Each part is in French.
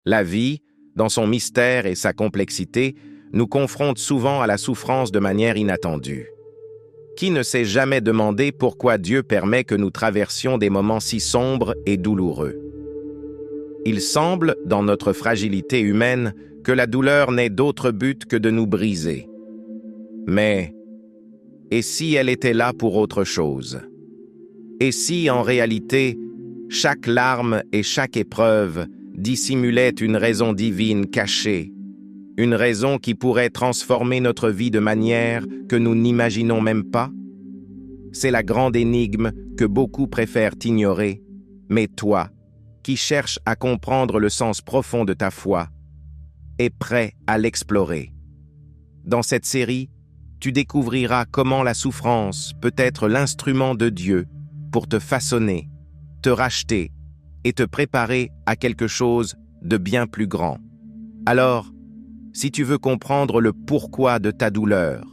La vie, dans son mystère et sa complexité, nous confronte souvent à la souffrance de manière inattendue. Qui ne s'est jamais demandé pourquoi Dieu permet que nous traversions des moments si sombres et douloureux? Il semble, dans notre fragilité humaine, que la douleur n'ait d'autre but que de nous briser. Mais, et si elle était là pour autre chose? Et si, en réalité, chaque larme et chaque épreuve dissimulait une raison divine cachée, une raison qui pourrait transformer notre vie de manière que nous n'imaginons même pas? C'est la grande énigme que beaucoup préfèrent ignorer, mais toi, qui cherches à comprendre le sens profond de ta foi, es prêt à l'explorer. Dans cette série, tu découvriras comment la souffrance peut être l'instrument de Dieu pour te façonner, te racheter et te préparer à quelque chose de bien plus grand. Alors, si tu veux comprendre le pourquoi de ta douleur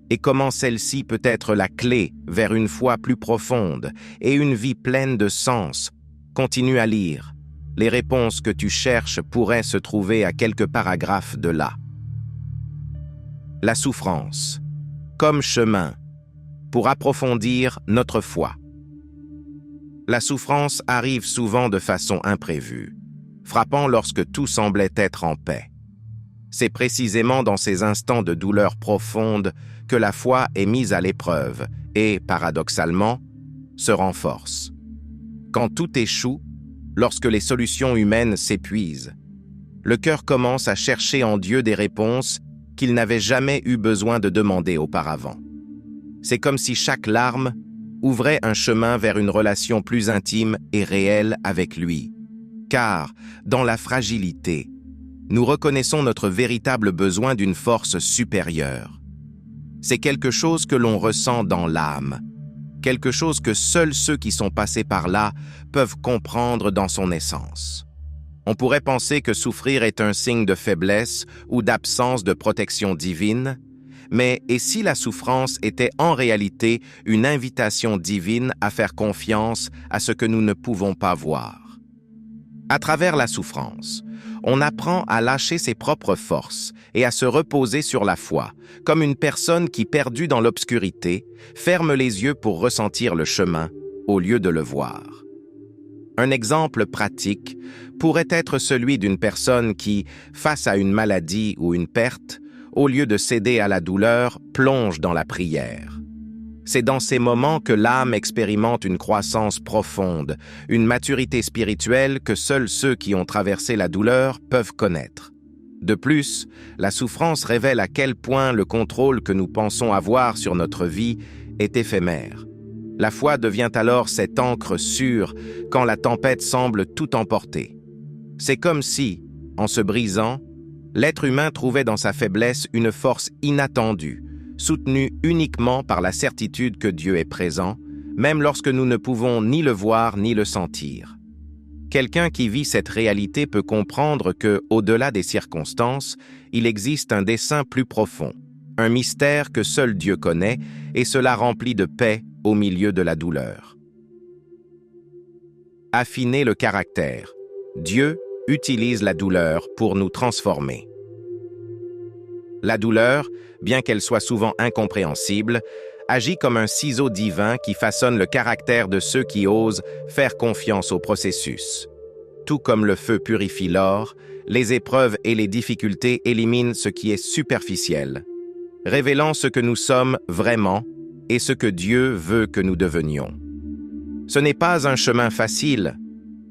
et comment celle-ci peut être la clé vers une foi plus profonde et une vie pleine de sens, continue à lire. Les réponses que tu cherches pourraient se trouver à quelques paragraphes de là. La souffrance, comme chemin, pour approfondir notre foi. La souffrance arrive souvent de façon imprévue, frappant lorsque tout semblait être en paix. C'est précisément dans ces instants de douleur profonde que la foi est mise à l'épreuve et, paradoxalement, se renforce. Quand tout échoue, lorsque les solutions humaines s'épuisent, le cœur commence à chercher en Dieu des réponses qu'il n'avait jamais eu besoin de demander auparavant. C'est comme si chaque larme ouvrait un chemin vers une relation plus intime et réelle avec lui. Car, dans la fragilité, nous reconnaissons notre véritable besoin d'une force supérieure. C'est quelque chose que l'on ressent dans l'âme, quelque chose que seuls ceux qui sont passés par là peuvent comprendre dans son essence. On pourrait penser que souffrir est un signe de faiblesse ou d'absence de protection divine, mais et si la souffrance était en réalité une invitation divine à faire confiance à ce que nous ne pouvons pas voir? À travers la souffrance, on apprend à lâcher ses propres forces et à se reposer sur la foi, comme une personne qui, perdue dans l'obscurité, ferme les yeux pour ressentir le chemin au lieu de le voir. Un exemple pratique pourrait être celui d'une personne qui, face à une maladie ou une perte, au lieu de céder à la douleur, plonge dans la prière. C'est dans ces moments que l'âme expérimente une croissance profonde, une maturité spirituelle que seuls ceux qui ont traversé la douleur peuvent connaître. De plus, la souffrance révèle à quel point le contrôle que nous pensons avoir sur notre vie est éphémère. La foi devient alors cette ancre sûre quand la tempête semble tout emporter. C'est comme si, en se brisant, l'être humain trouvait dans sa faiblesse une force inattendue, soutenue uniquement par la certitude que Dieu est présent, même lorsque nous ne pouvons ni le voir ni le sentir. Quelqu'un qui vit cette réalité peut comprendre que, au-delà des circonstances, il existe un dessein plus profond, un mystère que seul Dieu connaît, et cela remplit de paix au milieu de la douleur. Affiner le caractère. Dieu utilise la douleur pour nous transformer. La douleur, bien qu'elle soit souvent incompréhensible, agit comme un ciseau divin qui façonne le caractère de ceux qui osent faire confiance au processus. Tout comme le feu purifie l'or, les épreuves et les difficultés éliminent ce qui est superficiel, révélant ce que nous sommes vraiment et ce que Dieu veut que nous devenions. Ce n'est pas un chemin facile,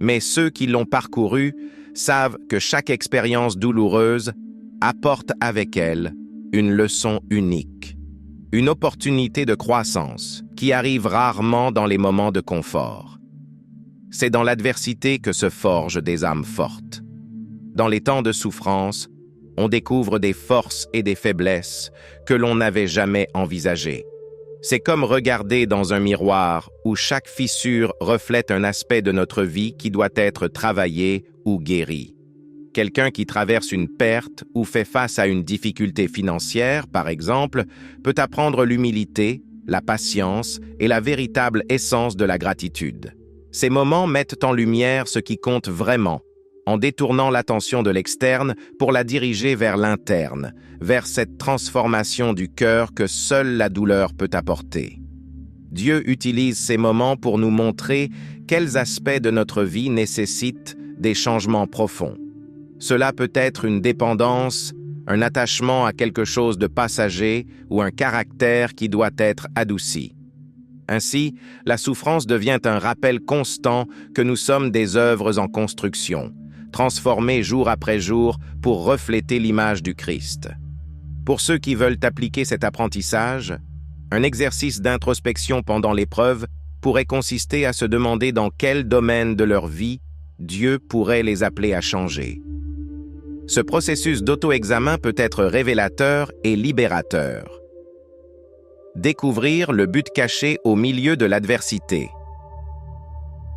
mais ceux qui l'ont parcouru savent que chaque expérience douloureuse apporte avec elle une leçon unique, une opportunité de croissance qui arrive rarement dans les moments de confort. C'est dans l'adversité que se forgent des âmes fortes. Dans les temps de souffrance, on découvre des forces et des faiblesses que l'on n'avait jamais envisagées. C'est comme regarder dans un miroir où chaque fissure reflète un aspect de notre vie qui doit être travaillé ou guéri. Quelqu'un qui traverse une perte ou fait face à une difficulté financière, par exemple, peut apprendre l'humilité, la patience et la véritable essence de la gratitude. Ces moments mettent en lumière ce qui compte vraiment, en détournant l'attention de l'externe pour la diriger vers l'interne, vers cette transformation du cœur que seule la douleur peut apporter. Dieu utilise ces moments pour nous montrer quels aspects de notre vie nécessitent des changements profonds. Cela peut être une dépendance, un attachement à quelque chose de passager ou un caractère qui doit être adouci. Ainsi, la souffrance devient un rappel constant que nous sommes des œuvres en construction, transformées jour après jour pour refléter l'image du Christ. Pour ceux qui veulent appliquer cet apprentissage, un exercice d'introspection pendant l'épreuve pourrait consister à se demander dans quel domaine de leur vie Dieu pourrait les appeler à changer. Ce processus d'auto-examen peut être révélateur et libérateur. Découvrir le but caché au milieu de l'adversité.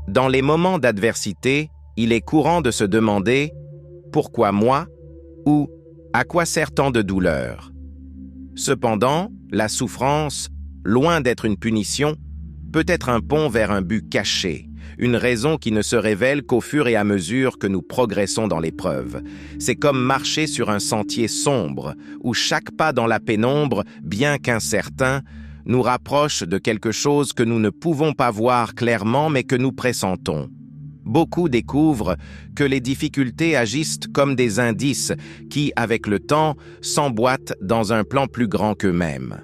Dans les moments d'adversité, il est courant de se demander « Pourquoi moi ?» ou « À quoi sert tant de douleur ?» Cependant, la souffrance, loin d'être une punition, peut être un pont vers un but caché, une raison qui ne se révèle qu'au fur et à mesure que nous progressons dans l'épreuve. C'est comme marcher sur un sentier sombre, où chaque pas dans la pénombre, bien qu'incertain, nous rapproche de quelque chose que nous ne pouvons pas voir clairement mais que nous pressentons. Beaucoup découvrent que les difficultés agissent comme des indices qui, avec le temps, s'emboîtent dans un plan plus grand qu'eux-mêmes.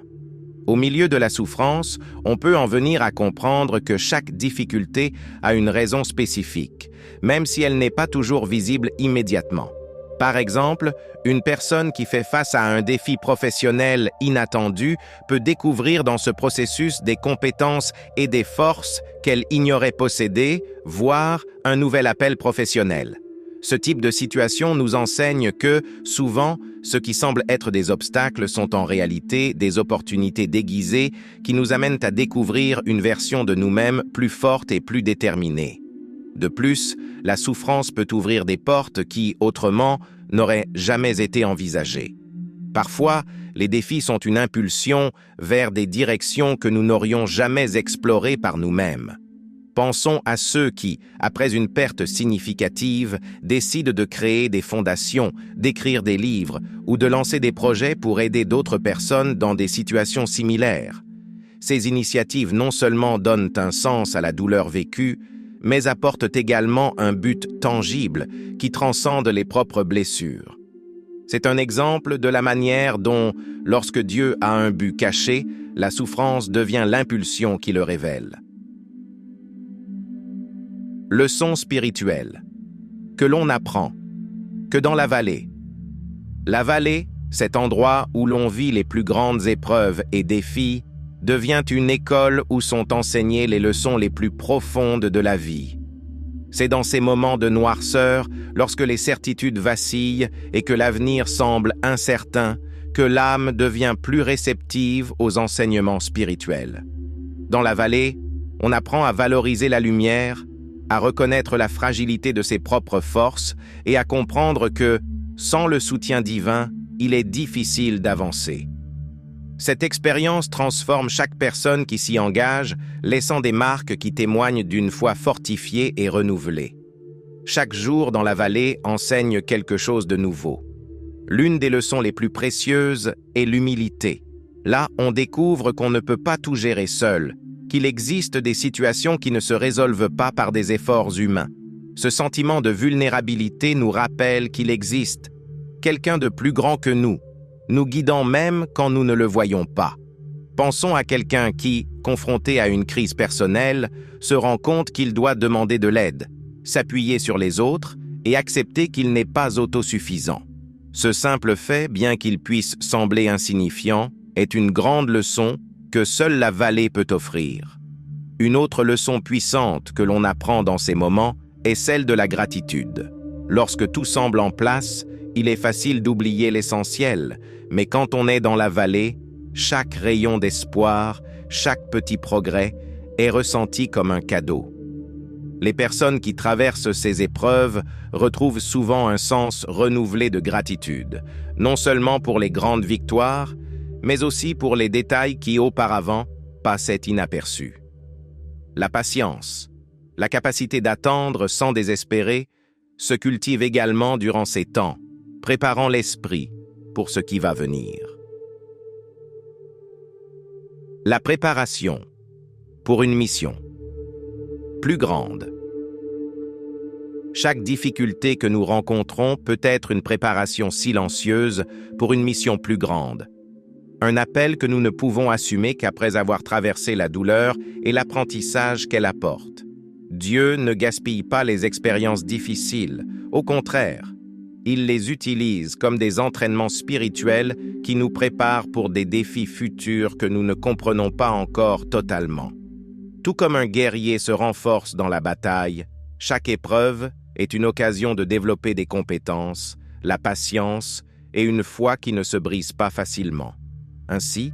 Au milieu de la souffrance, on peut en venir à comprendre que chaque difficulté a une raison spécifique, même si elle n'est pas toujours visible immédiatement. Par exemple, une personne qui fait face à un défi professionnel inattendu peut découvrir dans ce processus des compétences et des forces qu'elle ignorait posséder, voire un nouvel appel professionnel. Ce type de situation nous enseigne que, souvent, ce qui semble être des obstacles sont en réalité des opportunités déguisées qui nous amènent à découvrir une version de nous-mêmes plus forte et plus déterminée. De plus, la souffrance peut ouvrir des portes qui, autrement, n'auraient jamais été envisagées. Parfois, les défis sont une impulsion vers des directions que nous n'aurions jamais explorées par nous-mêmes. Pensons à ceux qui, après une perte significative, décident de créer des fondations, d'écrire des livres ou de lancer des projets pour aider d'autres personnes dans des situations similaires. Ces initiatives non seulement donnent un sens à la douleur vécue, mais apportent également un but tangible qui transcende les propres blessures. C'est un exemple de la manière dont, lorsque Dieu a un but caché, la souffrance devient l'impulsion qui le révèle. Leçon spirituelle. Que l'on apprend. Que dans la vallée. La vallée, cet endroit où l'on vit les plus grandes épreuves et défis, devient une école où sont enseignées les leçons les plus profondes de la vie. C'est dans ces moments de noirceur, lorsque les certitudes vacillent et que l'avenir semble incertain, que l'âme devient plus réceptive aux enseignements spirituels. Dans la vallée, on apprend à valoriser la lumière, à reconnaître la fragilité de ses propres forces et à comprendre que, sans le soutien divin, il est difficile d'avancer. Cette expérience transforme chaque personne qui s'y engage, laissant des marques qui témoignent d'une foi fortifiée et renouvelée. Chaque jour dans la vallée enseigne quelque chose de nouveau. L'une des leçons les plus précieuses est l'humilité. Là, on découvre qu'on ne peut pas tout gérer seul, qu'il existe des situations qui ne se résolvent pas par des efforts humains. Ce sentiment de vulnérabilité nous rappelle qu'il existe quelqu'un de plus grand que nous guidant même quand nous ne le voyons pas. Pensons à quelqu'un qui, confronté à une crise personnelle, se rend compte qu'il doit demander de l'aide, s'appuyer sur les autres et accepter qu'il n'est pas autosuffisant. Ce simple fait, bien qu'il puisse sembler insignifiant, est une grande leçon que seule la vallée peut offrir. Une autre leçon puissante que l'on apprend dans ces moments est celle de la gratitude. Lorsque tout semble en place, il est facile d'oublier l'essentiel, mais quand on est dans la vallée, chaque rayon d'espoir, chaque petit progrès est ressenti comme un cadeau. Les personnes qui traversent ces épreuves retrouvent souvent un sens renouvelé de gratitude, non seulement pour les grandes victoires, mais aussi pour les détails qui auparavant passaient inaperçus. La patience, la capacité d'attendre sans désespérer, se cultive également durant ces temps, préparant l'esprit pour ce qui va venir. La préparation pour une mission plus grande. Chaque difficulté que nous rencontrons peut être une préparation silencieuse pour une mission plus grande. Un appel que nous ne pouvons assumer qu'après avoir traversé la douleur et l'apprentissage qu'elle apporte. Dieu ne gaspille pas les expériences difficiles. Au contraire, il les utilise comme des entraînements spirituels qui nous préparent pour des défis futurs que nous ne comprenons pas encore totalement. Tout comme un guerrier se renforce dans la bataille, chaque épreuve est une occasion de développer des compétences, la patience et une foi qui ne se brise pas facilement. Ainsi,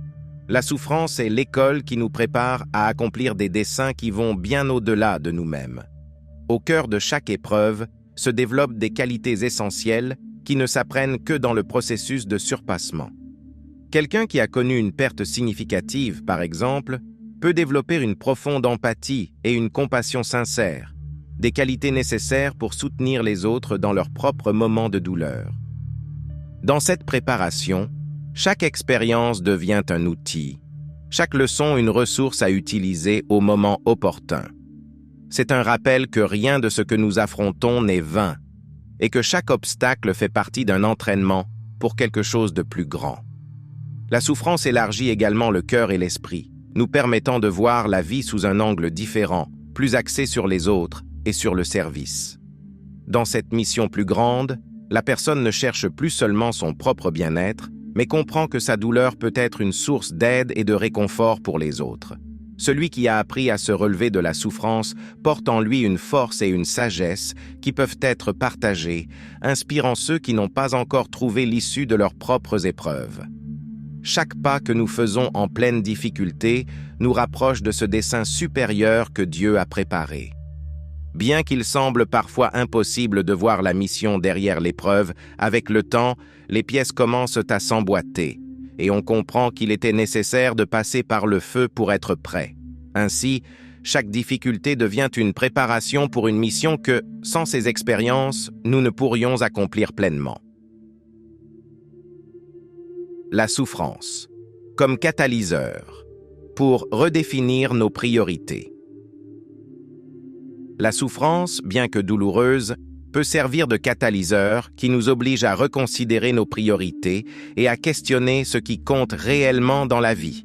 la souffrance est l'école qui nous prépare à accomplir des desseins qui vont bien au-delà de nous-mêmes. Au cœur de chaque épreuve se développent des qualités essentielles qui ne s'apprennent que dans le processus de surpassement. Quelqu'un qui a connu une perte significative, par exemple, peut développer une profonde empathie et une compassion sincère, des qualités nécessaires pour soutenir les autres dans leurs propres moments de douleur. Dans cette préparation, chaque expérience devient un outil, chaque leçon une ressource à utiliser au moment opportun. C'est un rappel que rien de ce que nous affrontons n'est vain et que chaque obstacle fait partie d'un entraînement pour quelque chose de plus grand. La souffrance élargit également le cœur et l'esprit, nous permettant de voir la vie sous un angle différent, plus axé sur les autres et sur le service. Dans cette mission plus grande, la personne ne cherche plus seulement son propre bien-être, mais comprend que sa douleur peut être une source d'aide et de réconfort pour les autres. Celui qui a appris à se relever de la souffrance porte en lui une force et une sagesse qui peuvent être partagées, inspirant ceux qui n'ont pas encore trouvé l'issue de leurs propres épreuves. Chaque pas que nous faisons en pleine difficulté nous rapproche de ce dessein supérieur que Dieu a préparé. Bien qu'il semble parfois impossible de voir la mission derrière l'épreuve, avec le temps, les pièces commencent à s'emboîter, et on comprend qu'il était nécessaire de passer par le feu pour être prêt. Ainsi, chaque difficulté devient une préparation pour une mission que, sans ces expériences, nous ne pourrions accomplir pleinement. La souffrance, comme catalyseur, pour redéfinir nos priorités. La souffrance, bien que douloureuse, peut servir de catalyseur qui nous oblige à reconsidérer nos priorités et à questionner ce qui compte réellement dans la vie.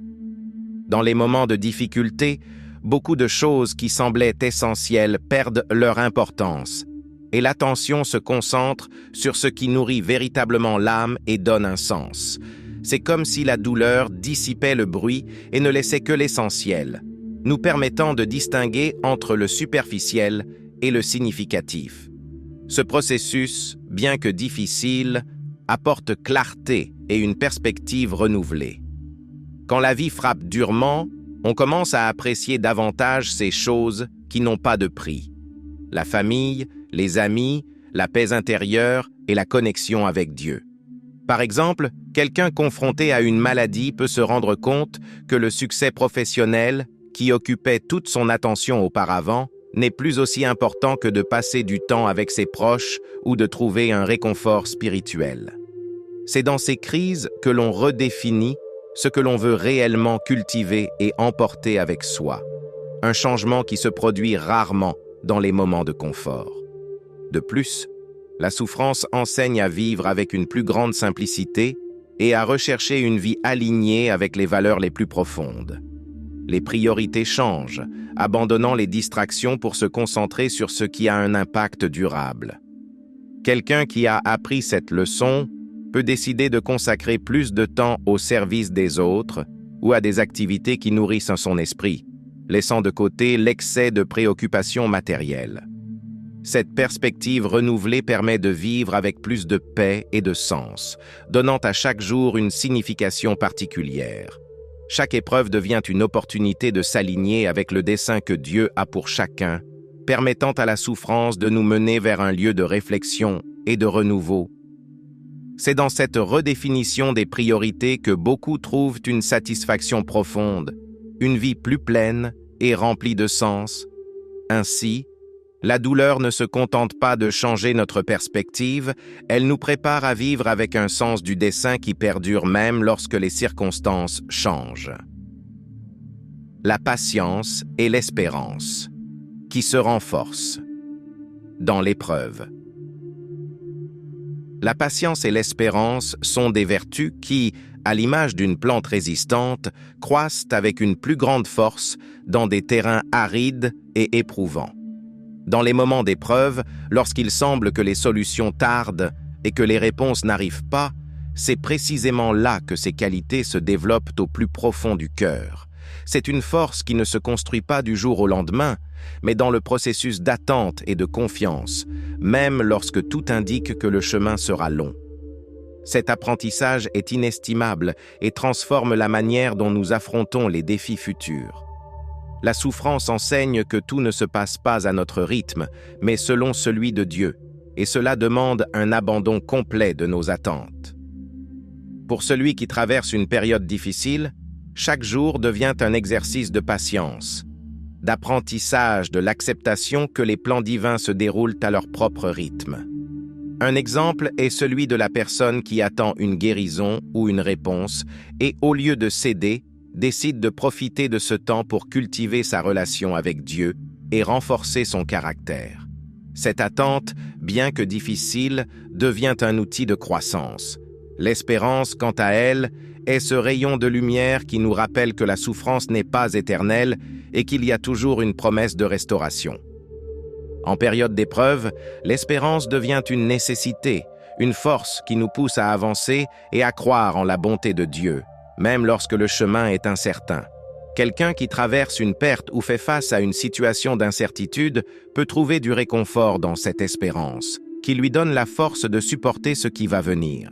Dans les moments de difficulté, beaucoup de choses qui semblaient essentielles perdent leur importance et l'attention se concentre sur ce qui nourrit véritablement l'âme et donne un sens. C'est comme si la douleur dissipait le bruit et ne laissait que l'essentiel, nous permettant de distinguer entre le superficiel et le significatif. Ce processus, bien que difficile, apporte clarté et une perspective renouvelée. Quand la vie frappe durement, on commence à apprécier davantage ces choses qui n'ont pas de prix. La famille, les amis, la paix intérieure et la connexion avec Dieu. Par exemple, quelqu'un confronté à une maladie peut se rendre compte que le succès professionnel, qui occupait toute son attention auparavant, n'est plus aussi important que de passer du temps avec ses proches ou de trouver un réconfort spirituel. C'est dans ces crises que l'on redéfinit ce que l'on veut réellement cultiver et emporter avec soi. Un changement qui se produit rarement dans les moments de confort. De plus, la souffrance enseigne à vivre avec une plus grande simplicité et à rechercher une vie alignée avec les valeurs les plus profondes. Les priorités changent, abandonnant les distractions pour se concentrer sur ce qui a un impact durable. Quelqu'un qui a appris cette leçon peut décider de consacrer plus de temps au service des autres ou à des activités qui nourrissent son esprit, laissant de côté l'excès de préoccupations matérielles. Cette perspective renouvelée permet de vivre avec plus de paix et de sens, donnant à chaque jour une signification particulière. Chaque épreuve devient une opportunité de s'aligner avec le dessein que Dieu a pour chacun, permettant à la souffrance de nous mener vers un lieu de réflexion et de renouveau. C'est dans cette redéfinition des priorités que beaucoup trouvent une satisfaction profonde, une vie plus pleine et remplie de sens. Ainsi, La douleur ne se contente pas de changer notre perspective, elle nous prépare à vivre avec un sens du dessein qui perdure même lorsque les circonstances changent. La patience et l'espérance, qui se renforcent dans l'épreuve. La patience et l'espérance sont des vertus qui, à l'image d'une plante résistante, croissent avec une plus grande force dans des terrains arides et éprouvants. Dans les moments d'épreuve, lorsqu'il semble que les solutions tardent et que les réponses n'arrivent pas, c'est précisément là que ces qualités se développent au plus profond du cœur. C'est une force qui ne se construit pas du jour au lendemain, mais dans le processus d'attente et de confiance, même lorsque tout indique que le chemin sera long. Cet apprentissage est inestimable et transforme la manière dont nous affrontons les défis futurs. La souffrance enseigne que tout ne se passe pas à notre rythme, mais selon celui de Dieu, et cela demande un abandon complet de nos attentes. Pour celui qui traverse une période difficile, chaque jour devient un exercice de patience, d'apprentissage de l'acceptation que les plans divins se déroulent à leur propre rythme. Un exemple est celui de la personne qui attend une guérison ou une réponse et, au lieu de céder, décide de profiter de ce temps pour cultiver sa relation avec Dieu et renforcer son caractère. Cette attente, bien que difficile, devient un outil de croissance. L'espérance, quant à elle, est ce rayon de lumière qui nous rappelle que la souffrance n'est pas éternelle et qu'il y a toujours une promesse de restauration. En période d'épreuve, l'espérance devient une nécessité, une force qui nous pousse à avancer et à croire en la bonté de Dieu, même lorsque le chemin est incertain. Quelqu'un qui traverse une perte ou fait face à une situation d'incertitude peut trouver du réconfort dans cette espérance, qui lui donne la force de supporter ce qui va venir.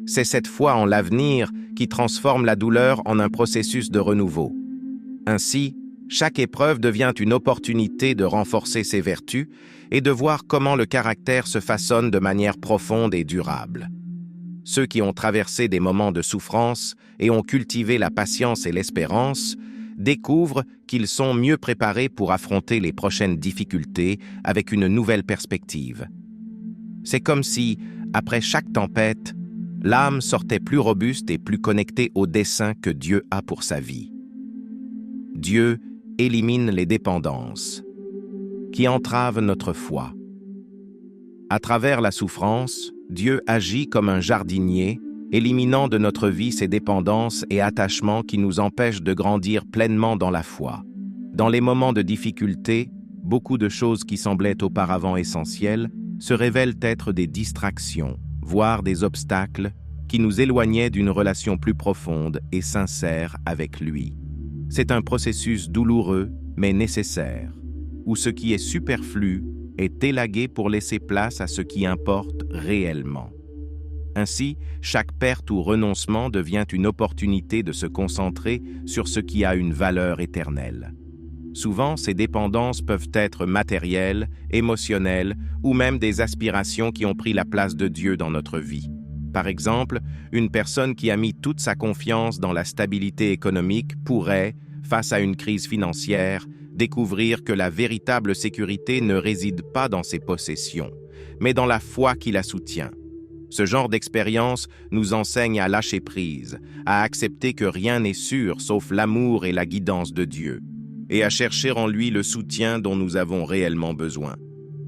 C'est cette foi en l'avenir qui transforme la douleur en un processus de renouveau. Ainsi, chaque épreuve devient une opportunité de renforcer ses vertus et de voir comment le caractère se façonne de manière profonde et durable. Ceux qui ont traversé des moments de souffrance et ont cultivé la patience et l'espérance découvrent qu'ils sont mieux préparés pour affronter les prochaines difficultés avec une nouvelle perspective. C'est comme si, après chaque tempête, l'âme sortait plus robuste et plus connectée au dessein que Dieu a pour sa vie. Dieu élimine les dépendances qui entravent notre foi. À travers la souffrance, Dieu agit comme un jardinier, éliminant de notre vie ces dépendances et attachements qui nous empêchent de grandir pleinement dans la foi. Dans les moments de difficulté, beaucoup de choses qui semblaient auparavant essentielles se révèlent être des distractions, voire des obstacles qui nous éloignaient d'une relation plus profonde et sincère avec lui. C'est un processus douloureux, mais nécessaire, où ce qui est superflu est élagué pour laisser place à ce qui importe réellement. Ainsi, chaque perte ou renoncement devient une opportunité de se concentrer sur ce qui a une valeur éternelle. Souvent, ces dépendances peuvent être matérielles, émotionnelles ou même des aspirations qui ont pris la place de Dieu dans notre vie. Par exemple, une personne qui a mis toute sa confiance dans la stabilité économique pourrait, face à une crise financière, découvrir que la véritable sécurité ne réside pas dans ses possessions, mais dans la foi qui la soutient. Ce genre d'expérience nous enseigne à lâcher prise, à accepter que rien n'est sûr sauf l'amour et la guidance de Dieu, et à chercher en lui le soutien dont nous avons réellement besoin.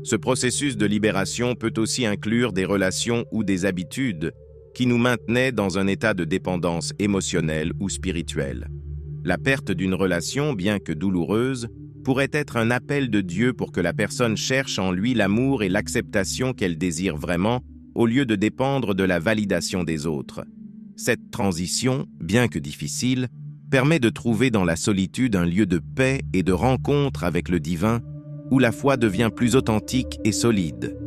Ce processus de libération peut aussi inclure des relations ou des habitudes qui nous maintenaient dans un état de dépendance émotionnelle ou spirituelle. La perte d'une relation, bien que douloureuse, pourrait être un appel de Dieu pour que la personne cherche en lui l'amour et l'acceptation qu'elle désire vraiment, au lieu de dépendre de la validation des autres. Cette transition, bien que difficile, permet de trouver dans la solitude un lieu de paix et de rencontre avec le divin, où la foi devient plus authentique et solide.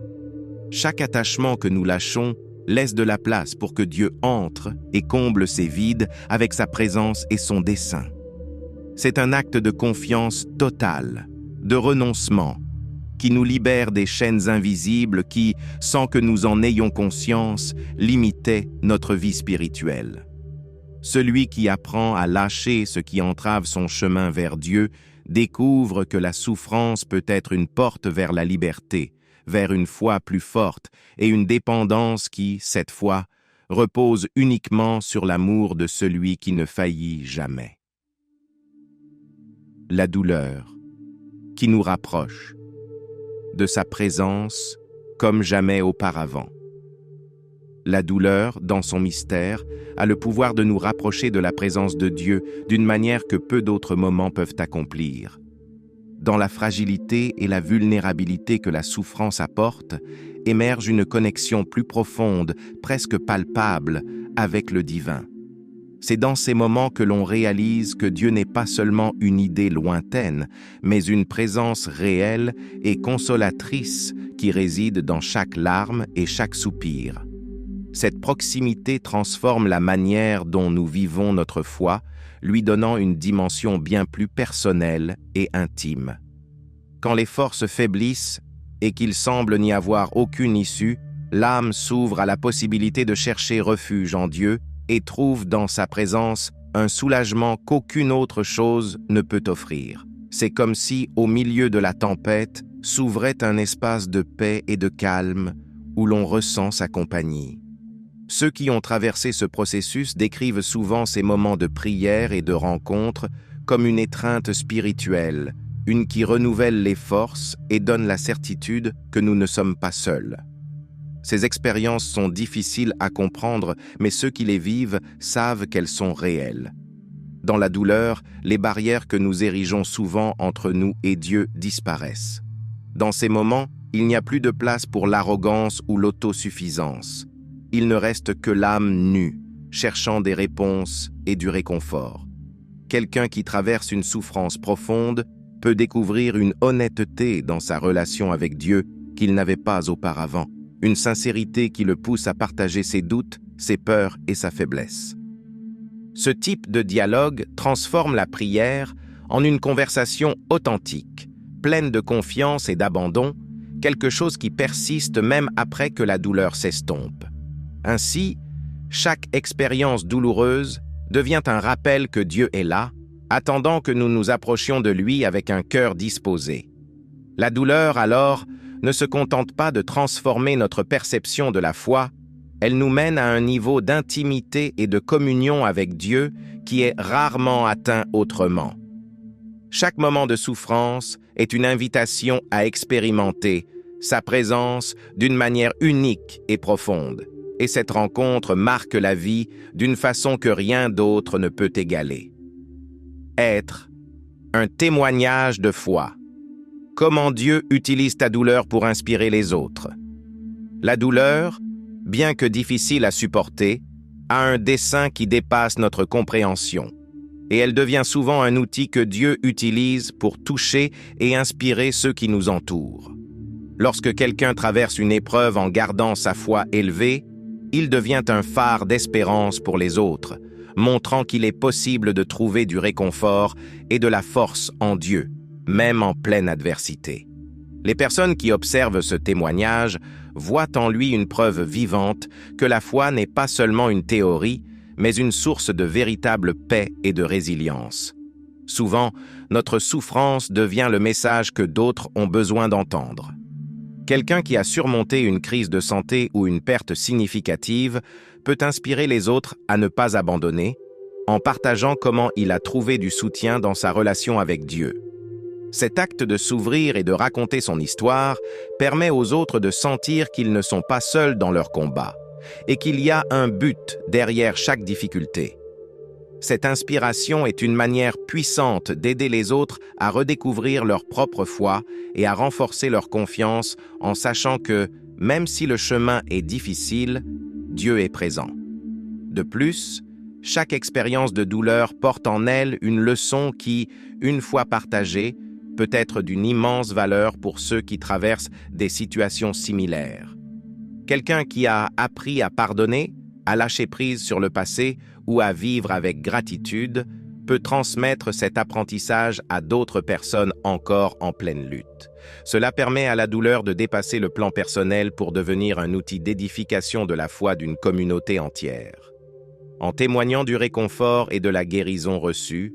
Chaque attachement que nous lâchons laisse de la place pour que Dieu entre et comble ces vides avec sa présence et son dessein. C'est un acte de confiance totale, de renoncement, qui nous libère des chaînes invisibles qui, sans que nous en ayons conscience, limitaient notre vie spirituelle. Celui qui apprend à lâcher ce qui entrave son chemin vers Dieu découvre que la souffrance peut être une porte vers la liberté, vers une foi plus forte et une dépendance qui, cette fois, repose uniquement sur l'amour de celui qui ne faillit jamais. La douleur, qui nous rapproche de sa présence comme jamais auparavant. La douleur, dans son mystère, a le pouvoir de nous rapprocher de la présence de Dieu d'une manière que peu d'autres moments peuvent accomplir. Dans la fragilité et la vulnérabilité que la souffrance apporte, émerge une connexion plus profonde, presque palpable, avec le divin. C'est dans ces moments que l'on réalise que Dieu n'est pas seulement une idée lointaine, mais une présence réelle et consolatrice qui réside dans chaque larme et chaque soupir. Cette proximité transforme la manière dont nous vivons notre foi, lui donnant une dimension bien plus personnelle et intime. Quand les forces faiblissent et qu'il semble n'y avoir aucune issue, l'âme s'ouvre à la possibilité de chercher refuge en Dieu et trouve dans sa présence un soulagement qu'aucune autre chose ne peut offrir. C'est comme si, au milieu de la tempête, s'ouvrait un espace de paix et de calme où l'on ressent sa compagnie. Ceux qui ont traversé ce processus décrivent souvent ces moments de prière et de rencontre comme une étreinte spirituelle, une qui renouvelle les forces et donne la certitude que nous ne sommes pas seuls. Ces expériences sont difficiles à comprendre, mais ceux qui les vivent savent qu'elles sont réelles. Dans la douleur, les barrières que nous érigeons souvent entre nous et Dieu disparaissent. Dans ces moments, il n'y a plus de place pour l'arrogance ou l'autosuffisance. Il ne reste que l'âme nue, cherchant des réponses et du réconfort. Quelqu'un qui traverse une souffrance profonde peut découvrir une honnêteté dans sa relation avec Dieu qu'il n'avait pas auparavant, une sincérité qui le pousse à partager ses doutes, ses peurs et sa faiblesse. Ce type de dialogue transforme la prière en une conversation authentique, pleine de confiance et d'abandon, quelque chose qui persiste même après que la douleur s'estompe. Ainsi, chaque expérience douloureuse devient un rappel que Dieu est là, attendant que nous nous approchions de lui avec un cœur disposé. La douleur, alors, ne se contente pas de transformer notre perception de la foi, elle nous mène à un niveau d'intimité et de communion avec Dieu qui est rarement atteint autrement. Chaque moment de souffrance est une invitation à expérimenter sa présence d'une manière unique et profonde. Et cette rencontre marque la vie d'une façon que rien d'autre ne peut égaler. Être un témoignage de foi. Comment Dieu utilise ta douleur pour inspirer les autres. La douleur, bien que difficile à supporter, a un dessein qui dépasse notre compréhension, et elle devient souvent un outil que Dieu utilise pour toucher et inspirer ceux qui nous entourent. Lorsque quelqu'un traverse une épreuve en gardant sa foi élevée, il devient un phare d'espérance pour les autres, montrant qu'il est possible de trouver du réconfort et de la force en Dieu, même en pleine adversité. Les personnes qui observent ce témoignage voient en lui une preuve vivante que la foi n'est pas seulement une théorie, mais une source de véritable paix et de résilience. Souvent, notre souffrance devient le message que d'autres ont besoin d'entendre. Quelqu'un qui a surmonté une crise de santé ou une perte significative peut inspirer les autres à ne pas abandonner, en partageant comment il a trouvé du soutien dans sa relation avec Dieu. Cet acte de s'ouvrir et de raconter son histoire permet aux autres de sentir qu'ils ne sont pas seuls dans leur combat, et qu'il y a un but derrière chaque difficulté. Cette inspiration est une manière puissante d'aider les autres à redécouvrir leur propre foi et à renforcer leur confiance en sachant que, même si le chemin est difficile, Dieu est présent. De plus, chaque expérience de douleur porte en elle une leçon qui, une fois partagée, peut être d'une immense valeur pour ceux qui traversent des situations similaires. Quelqu'un qui a appris à pardonner, à lâcher prise sur le passé ou à vivre avec gratitude peut transmettre cet apprentissage à d'autres personnes encore en pleine lutte. Cela permet à la douleur de dépasser le plan personnel pour devenir un outil d'édification de la foi d'une communauté entière. En témoignant du réconfort et de la guérison reçue,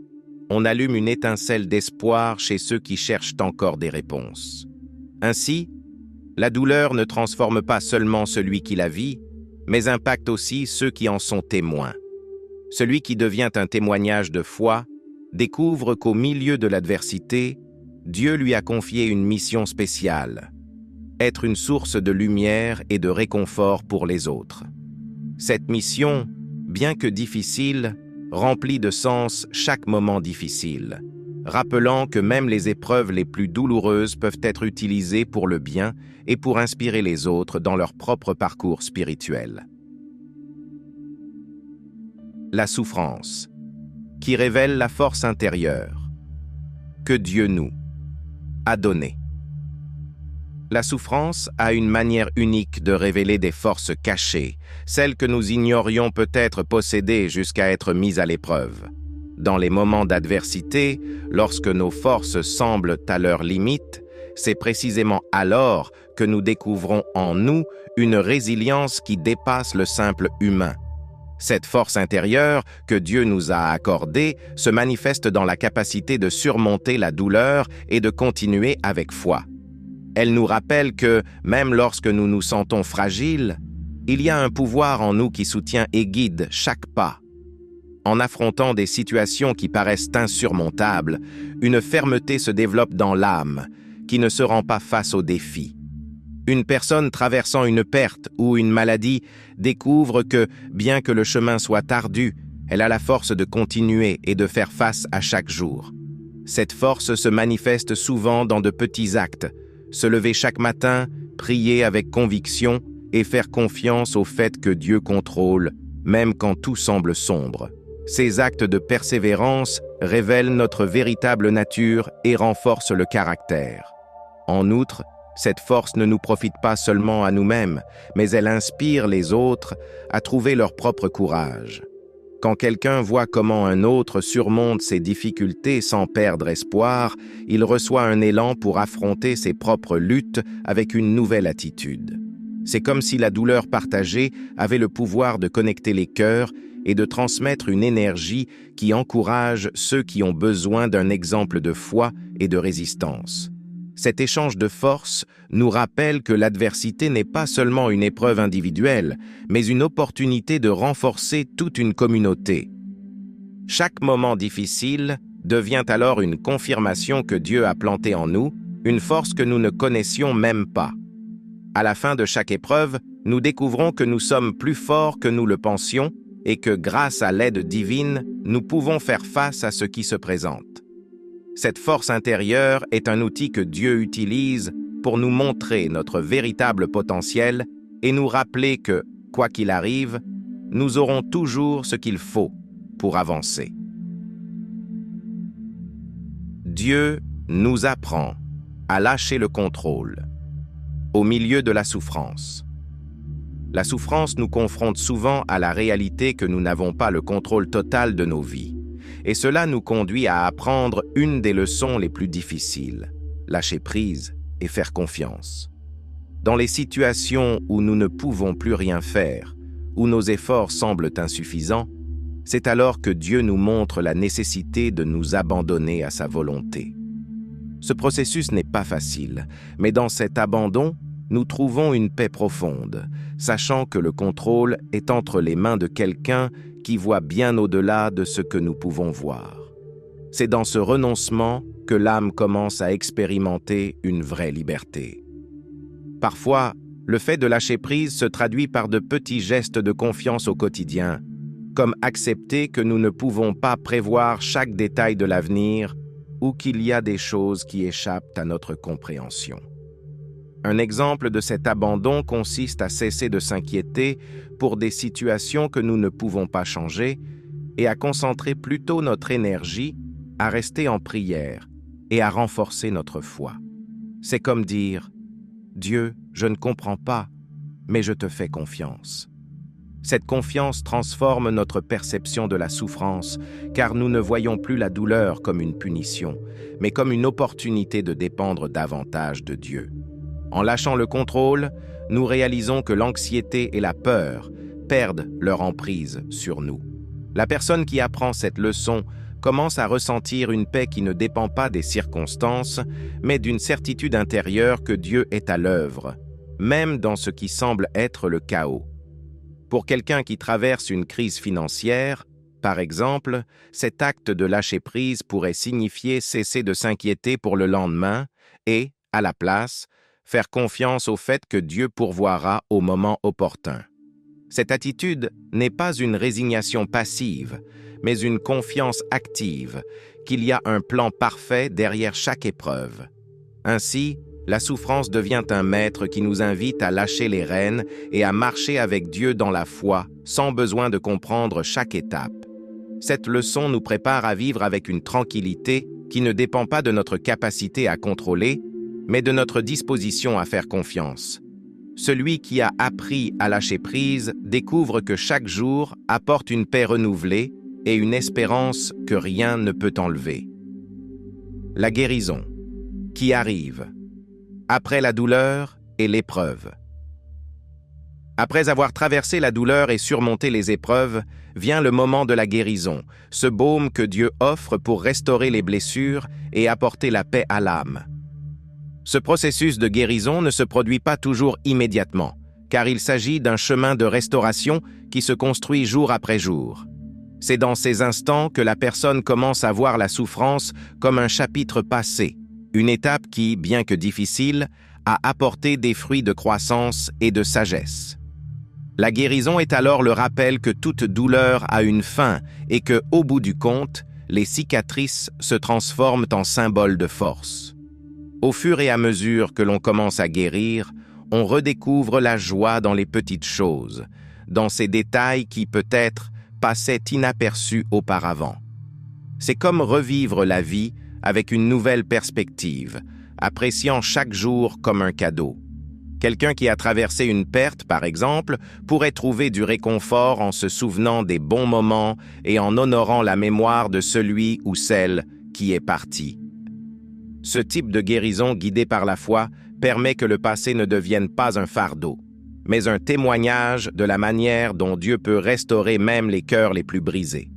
on allume une étincelle d'espoir chez ceux qui cherchent encore des réponses. Ainsi, la douleur ne transforme pas seulement celui qui la vit, mais impacte aussi ceux qui en sont témoins. Celui qui devient un témoignage de foi découvre qu'au milieu de l'adversité, Dieu lui a confié une mission spéciale, être une source de lumière et de réconfort pour les autres. Cette mission, bien que difficile, remplit de sens chaque moment difficile, rappelant que même les épreuves les plus douloureuses peuvent être utilisées pour le bien et pour inspirer les autres dans leur propre parcours spirituel. La souffrance, qui révèle la force intérieure que Dieu nous a donnée. La souffrance a une manière unique de révéler des forces cachées, celles que nous ignorions peut-être posséder jusqu'à être mises à l'épreuve. Dans les moments d'adversité, lorsque nos forces semblent à leur limite, c'est précisément alors que nous découvrons en nous une résilience qui dépasse le simple humain. Cette force intérieure que Dieu nous a accordée se manifeste dans la capacité de surmonter la douleur et de continuer avec foi. Elle nous rappelle que, même lorsque nous nous sentons fragiles, il y a un pouvoir en nous qui soutient et guide chaque pas. En affrontant des situations qui paraissent insurmontables, une fermeté se développe dans l'âme, qui ne se rend pas face aux défis. Une personne traversant une perte ou une maladie découvre que, bien que le chemin soit ardu, elle a la force de continuer et de faire face à chaque jour. Cette force se manifeste souvent dans de petits actes, se lever chaque matin, prier avec conviction et faire confiance au fait que Dieu contrôle, même quand tout semble sombre. Ces actes de persévérance révèlent notre véritable nature et renforcent le caractère. En outre, cette force ne nous profite pas seulement à nous-mêmes, mais elle inspire les autres à trouver leur propre courage. Quand quelqu'un voit comment un autre surmonte ses difficultés sans perdre espoir, il reçoit un élan pour affronter ses propres luttes avec une nouvelle attitude. C'est comme si la douleur partagée avait le pouvoir de connecter les cœurs et de transmettre une énergie qui encourage ceux qui ont besoin d'un exemple de foi et de résistance. Cet échange de force nous rappelle que l'adversité n'est pas seulement une épreuve individuelle, mais une opportunité de renforcer toute une communauté. Chaque moment difficile devient alors une confirmation que Dieu a planté en nous, une force que nous ne connaissions même pas. À la fin de chaque épreuve, nous découvrons que nous sommes plus forts que nous le pensions et que grâce à l'aide divine, nous pouvons faire face à ce qui se présente. Cette force intérieure est un outil que Dieu utilise pour nous montrer notre véritable potentiel et nous rappeler que, quoi qu'il arrive, nous aurons toujours ce qu'il faut pour avancer. Dieu nous apprend à lâcher le contrôle au milieu de la souffrance. La souffrance nous confronte souvent à la réalité que nous n'avons pas le contrôle total de nos vies. Et cela nous conduit à apprendre une des leçons les plus difficiles, lâcher prise et faire confiance. Dans les situations où nous ne pouvons plus rien faire, où nos efforts semblent insuffisants, c'est alors que Dieu nous montre la nécessité de nous abandonner à sa volonté. Ce processus n'est pas facile, mais dans cet abandon, nous trouvons une paix profonde, sachant que le contrôle est entre les mains de quelqu'un qui voit bien au-delà de ce que nous pouvons voir. C'est dans ce renoncement que l'âme commence à expérimenter une vraie liberté. Parfois, le fait de lâcher prise se traduit par de petits gestes de confiance au quotidien, comme accepter que nous ne pouvons pas prévoir chaque détail de l'avenir ou qu'il y a des choses qui échappent à notre compréhension. Un exemple de cet abandon consiste à cesser de s'inquiéter pour des situations que nous ne pouvons pas changer et à concentrer plutôt notre énergie à rester en prière et à renforcer notre foi. C'est comme dire « Dieu, je ne comprends pas, mais je te fais confiance ». Cette confiance transforme notre perception de la souffrance, car nous ne voyons plus la douleur comme une punition, mais comme une opportunité de dépendre davantage de Dieu. En lâchant le contrôle, nous réalisons que l'anxiété et la peur perdent leur emprise sur nous. La personne qui apprend cette leçon commence à ressentir une paix qui ne dépend pas des circonstances, mais d'une certitude intérieure que Dieu est à l'œuvre, même dans ce qui semble être le chaos. Pour quelqu'un qui traverse une crise financière, par exemple, cet acte de lâcher-prise pourrait signifier cesser de s'inquiéter pour le lendemain et, à la place, faire confiance au fait que Dieu pourvoira au moment opportun. Cette attitude n'est pas une résignation passive, mais une confiance active, qu'il y a un plan parfait derrière chaque épreuve. Ainsi, la souffrance devient un maître qui nous invite à lâcher les rênes et à marcher avec Dieu dans la foi, sans besoin de comprendre chaque étape. Cette leçon nous prépare à vivre avec une tranquillité qui ne dépend pas de notre capacité à contrôler, mais de notre disposition à faire confiance. Celui qui a appris à lâcher prise découvre que chaque jour apporte une paix renouvelée et une espérance que rien ne peut enlever. La guérison, qui arrive après la douleur et l'épreuve. Après avoir traversé la douleur et surmonté les épreuves, vient le moment de la guérison, ce baume que Dieu offre pour restaurer les blessures et apporter la paix à l'âme. Ce processus de guérison ne se produit pas toujours immédiatement, car il s'agit d'un chemin de restauration qui se construit jour après jour. C'est dans ces instants que la personne commence à voir la souffrance comme un chapitre passé, une étape qui, bien que difficile, a apporté des fruits de croissance et de sagesse. La guérison est alors le rappel que toute douleur a une fin et que, au bout du compte, les cicatrices se transforment en symboles de force. Au fur et à mesure que l'on commence à guérir, on redécouvre la joie dans les petites choses, dans ces détails qui peut-être passaient inaperçus auparavant. C'est comme revivre la vie avec une nouvelle perspective, appréciant chaque jour comme un cadeau. Quelqu'un qui a traversé une perte, par exemple, pourrait trouver du réconfort en se souvenant des bons moments et en honorant la mémoire de celui ou celle qui est parti. Ce type de guérison guidée par la foi permet que le passé ne devienne pas un fardeau, mais un témoignage de la manière dont Dieu peut restaurer même les cœurs les plus brisés.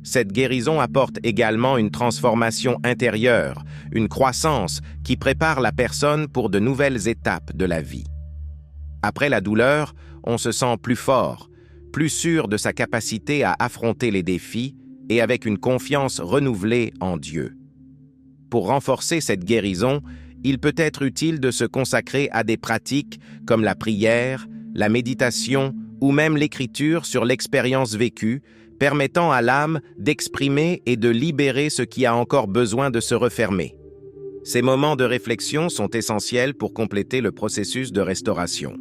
Cette guérison apporte également une transformation intérieure, une croissance qui prépare la personne pour de nouvelles étapes de la vie. Après la douleur, on se sent plus fort, plus sûr de sa capacité à affronter les défis et avec une confiance renouvelée en Dieu. Pour renforcer cette guérison, il peut être utile de se consacrer à des pratiques comme la prière, la méditation ou même l'écriture sur l'expérience vécue, permettant à l'âme d'exprimer et de libérer ce qui a encore besoin de se refermer. Ces moments de réflexion sont essentiels pour compléter le processus de restauration.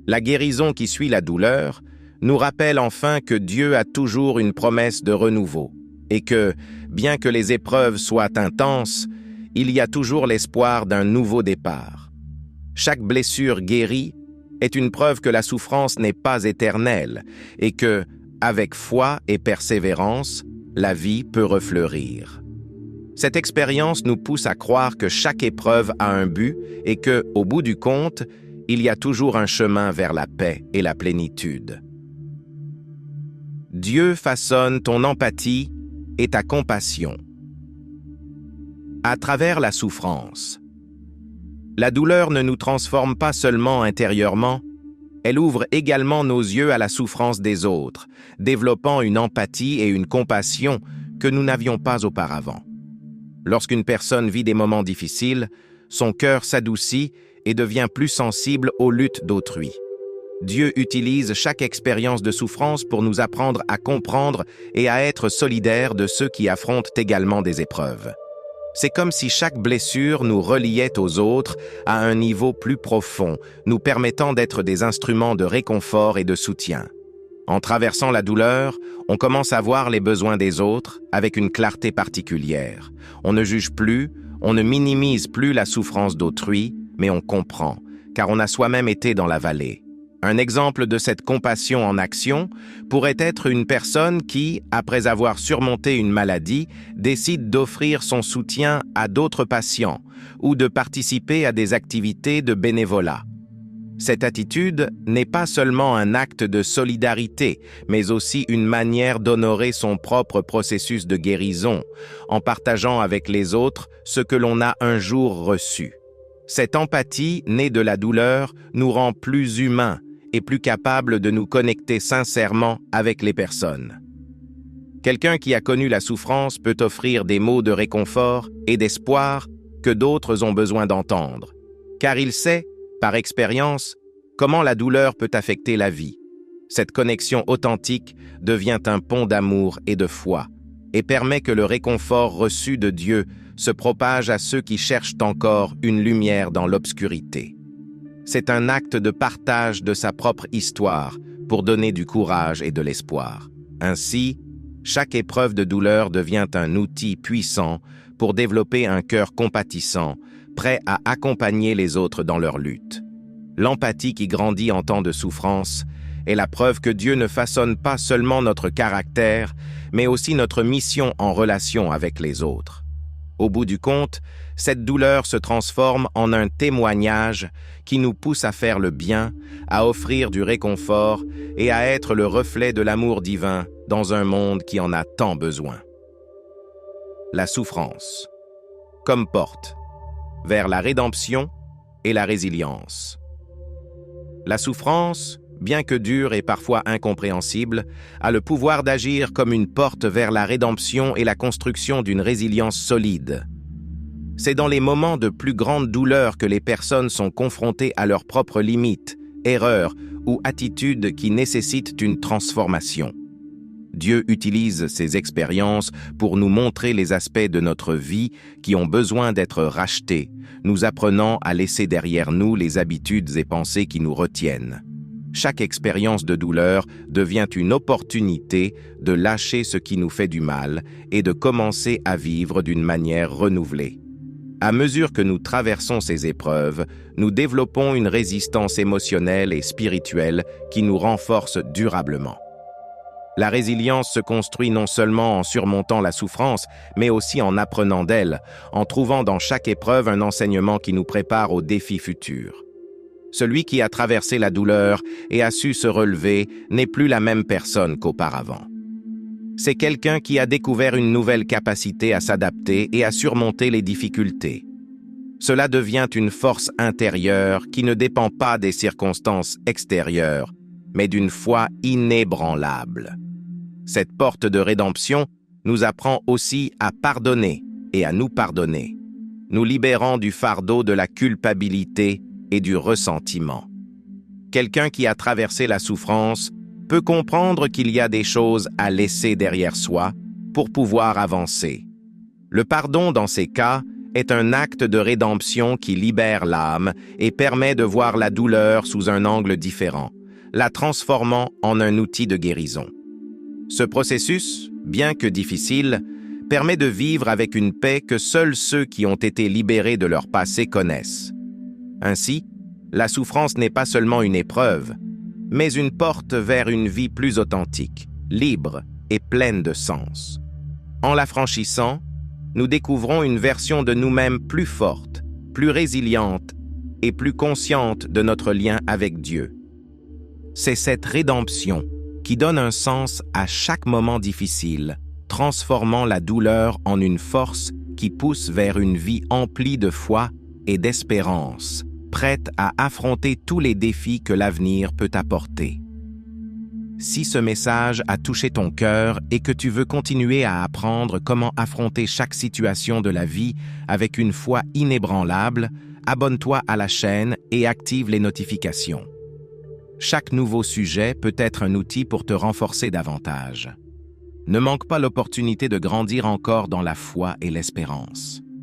La guérison qui suit la douleur nous rappelle enfin que Dieu a toujours une promesse de renouveau et que, bien que les épreuves soient intenses, il y a toujours l'espoir d'un nouveau départ. Chaque blessure guérie est une preuve que la souffrance n'est pas éternelle et que, avec foi et persévérance, la vie peut refleurir. Cette expérience nous pousse à croire que chaque épreuve a un but et que, au bout du compte, il y a toujours un chemin vers la paix et la plénitude. Dieu façonne ton empathie et ta compassion. À travers la souffrance. La douleur ne nous transforme pas seulement intérieurement, elle ouvre également nos yeux à la souffrance des autres, développant une empathie et une compassion que nous n'avions pas auparavant. Lorsqu'une personne vit des moments difficiles, son cœur s'adoucit et devient plus sensible aux luttes d'autrui. Dieu utilise chaque expérience de souffrance pour nous apprendre à comprendre et à être solidaires de ceux qui affrontent également des épreuves. C'est comme si chaque blessure nous reliait aux autres à un niveau plus profond, nous permettant d'être des instruments de réconfort et de soutien. En traversant la douleur, on commence à voir les besoins des autres avec une clarté particulière. On ne juge plus, on ne minimise plus la souffrance d'autrui, mais on comprend, car on a soi-même été dans la vallée. Un exemple de cette compassion en action pourrait être une personne qui, après avoir surmonté une maladie, décide d'offrir son soutien à d'autres patients ou de participer à des activités de bénévolat. Cette attitude n'est pas seulement un acte de solidarité, mais aussi une manière d'honorer son propre processus de guérison, en partageant avec les autres ce que l'on a un jour reçu. Cette empathie, née de la douleur, nous rend plus humains et plus capables de nous connecter sincèrement avec les personnes. Quelqu'un qui a connu la souffrance peut offrir des mots de réconfort et d'espoir que d'autres ont besoin d'entendre, car il sait, par expérience, comment la douleur peut affecter la vie. Cette connexion authentique devient un pont d'amour et de foi et permet que le réconfort reçu de Dieu se propage à ceux qui cherchent encore une lumière dans l'obscurité. C'est un acte de partage de sa propre histoire pour donner du courage et de l'espoir. Ainsi, chaque épreuve de douleur devient un outil puissant pour développer un cœur compatissant, prêt à accompagner les autres dans leur lutte. L'empathie qui grandit en temps de souffrance est la preuve que Dieu ne façonne pas seulement notre caractère, mais aussi notre mission en relation avec les autres. Au bout du compte, cette douleur se transforme en un témoignage qui nous pousse à faire le bien, à offrir du réconfort et à être le reflet de l'amour divin dans un monde qui en a tant besoin. La souffrance, comme porte vers la rédemption et la résilience. La souffrance, bien que dure et parfois incompréhensible, a le pouvoir d'agir comme une porte vers la rédemption et la construction d'une résilience solide. C'est dans les moments de plus grande douleur que les personnes sont confrontées à leurs propres limites, erreurs ou attitudes qui nécessitent une transformation. Dieu utilise ces expériences pour nous montrer les aspects de notre vie qui ont besoin d'être rachetés, nous apprenant à laisser derrière nous les habitudes et pensées qui nous retiennent. Chaque expérience de douleur devient une opportunité de lâcher ce qui nous fait du mal et de commencer à vivre d'une manière renouvelée. À mesure que nous traversons ces épreuves, nous développons une résistance émotionnelle et spirituelle qui nous renforce durablement. La résilience se construit non seulement en surmontant la souffrance, mais aussi en apprenant d'elle, en trouvant dans chaque épreuve un enseignement qui nous prépare aux défis futurs. Celui qui a traversé la douleur et a su se relever n'est plus la même personne qu'auparavant. C'est quelqu'un qui a découvert une nouvelle capacité à s'adapter et à surmonter les difficultés. Cela devient une force intérieure qui ne dépend pas des circonstances extérieures, mais d'une foi inébranlable. Cette porte de rédemption nous apprend aussi à pardonner et à nous pardonner, nous libérant du fardeau de la culpabilité et du ressentiment. Quelqu'un qui a traversé la souffrance peut comprendre qu'il y a des choses à laisser derrière soi pour pouvoir avancer. Le pardon, dans ces cas, est un acte de rédemption qui libère l'âme et permet de voir la douleur sous un angle différent, la transformant en un outil de guérison. Ce processus, bien que difficile, permet de vivre avec une paix que seuls ceux qui ont été libérés de leur passé connaissent. Ainsi, la souffrance n'est pas seulement une épreuve, mais une porte vers une vie plus authentique, libre et pleine de sens. En la franchissant, nous découvrons une version de nous-mêmes plus forte, plus résiliente et plus consciente de notre lien avec Dieu. C'est cette rédemption qui donne un sens à chaque moment difficile, transformant la douleur en une force qui pousse vers une vie emplie de foi et d'espérance, prête à affronter tous les défis que l'avenir peut apporter. Si ce message a touché ton cœur et que tu veux continuer à apprendre comment affronter chaque situation de la vie avec une foi inébranlable, abonne-toi à la chaîne et active les notifications. Chaque nouveau sujet peut être un outil pour te renforcer davantage. Ne manque pas l'opportunité de grandir encore dans la foi et l'espérance.